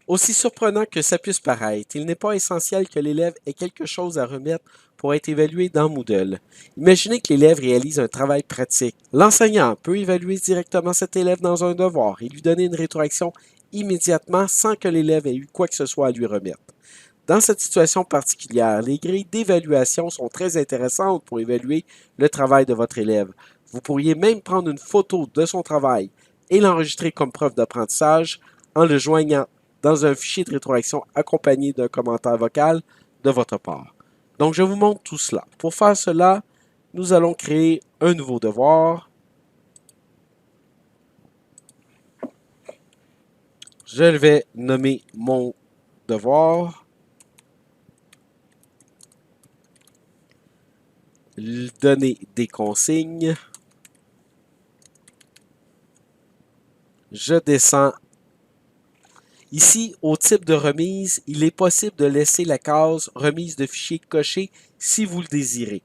Aussi surprenant que ça puisse paraître, il n'est pas essentiel que l'élève ait quelque chose à remettre pour être évalué dans Moodle. Imaginez que l'élève réalise un travail pratique. L'enseignant peut évaluer directement cet élève dans un devoir et lui donner une rétroaction immédiatement sans que l'élève ait eu quoi que ce soit à lui remettre. Dans cette situation particulière, les grilles d'évaluation sont très intéressantes pour évaluer le travail de votre élève. Vous pourriez même prendre une photo de son travail et l'enregistrer comme preuve d'apprentissage en le joignant dans un fichier de rétroaction accompagné d'un commentaire vocal de votre part. Donc, je vous montre tout cela. Pour faire cela, nous allons créer un nouveau devoir. Je vais nommer mon devoir. Donner des consignes. Je descends. Ici, au type de remise, il est possible de laisser la case remise de fichier cochée si vous le désirez.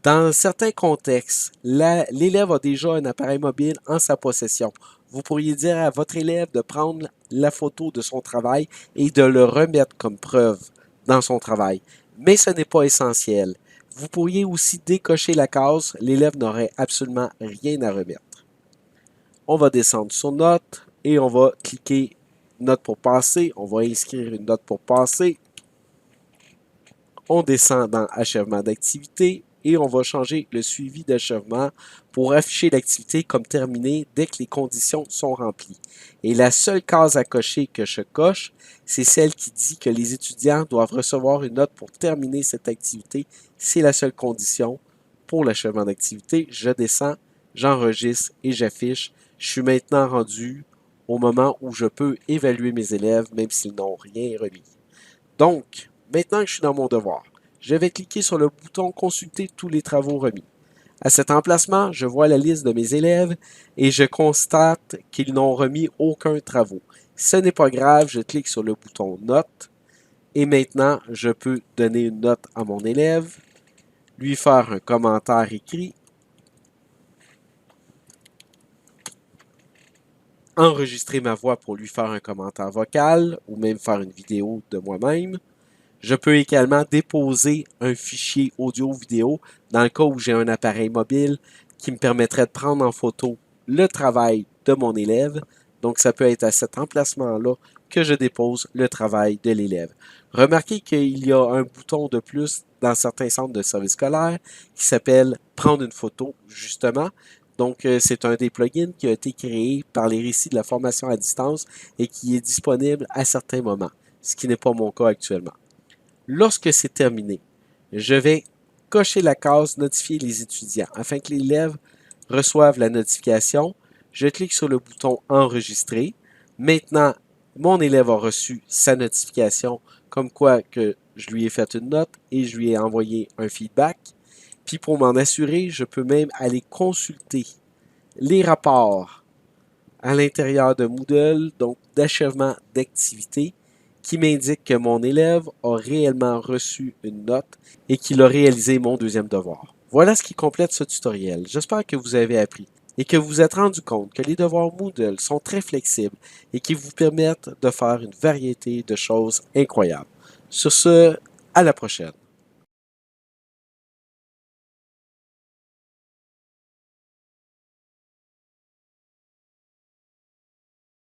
Dans certains contextes, l'élève a déjà un appareil mobile en sa possession. Vous pourriez dire à votre élève de prendre la photo de son travail et de le remettre comme preuve dans son travail. Mais ce n'est pas essentiel. Vous pourriez aussi décocher la case, l'élève n'aurait absolument rien à remettre. On va descendre sur Note et on va cliquer Note pour passer. On va inscrire une note pour passer. On descend dans Achèvement d'activité et on va changer le suivi d'achèvement pour afficher l'activité comme terminée dès que les conditions sont remplies. Et la seule case à cocher que je coche, c'est celle qui dit que les étudiants doivent recevoir une note pour terminer cette activité. C'est la seule condition pour l'achèvement d'activité. Je descends, j'enregistre et j'affiche. Je suis maintenant rendu au moment où je peux évaluer mes élèves même s'ils n'ont rien remis. Donc, maintenant que je suis dans mon devoir, je vais cliquer sur le bouton Consulter tous les travaux remis. À cet emplacement, je vois la liste de mes élèves et je constate qu'ils n'ont remis aucun travaux. Ce n'est pas grave, je clique sur le bouton Note et maintenant je peux donner une note à mon élève, lui faire un commentaire écrit, enregistrer ma voix pour lui faire un commentaire vocal ou même faire une vidéo de moi-même. Je peux également déposer un fichier audio-vidéo dans le cas où j'ai un appareil mobile qui me permettrait de prendre en photo le travail de mon élève. Donc, ça peut être à cet emplacement-là que je dépose le travail de l'élève. Remarquez qu'il y a un bouton de plus dans certains centres de services scolaires qui s'appelle Prendre une photo, justement. Donc, c'est un des plugins qui a été créé par les récits de la formation à distance et qui est disponible à certains moments, ce qui n'est pas mon cas actuellement. Lorsque c'est terminé, je vais cocher la case Notifier les étudiants afin que l'élève reçoive la notification. Je clique sur le bouton Enregistrer. Maintenant, mon élève a reçu sa notification comme quoi que je lui ai fait une note et je lui ai envoyé un feedback. Puis pour m'en assurer, je peux même aller consulter les rapports à l'intérieur de Moodle, donc d'achèvement d'activité, qui m'indique que mon élève a réellement reçu une note et qu'il a réalisé mon deuxième devoir. Voilà ce qui complète ce tutoriel. J'espère que vous avez appris et que vous vous êtes rendu compte que les devoirs Moodle sont très flexibles et qui vous permettent de faire une variété de choses incroyables. Sur ce, à la prochaine.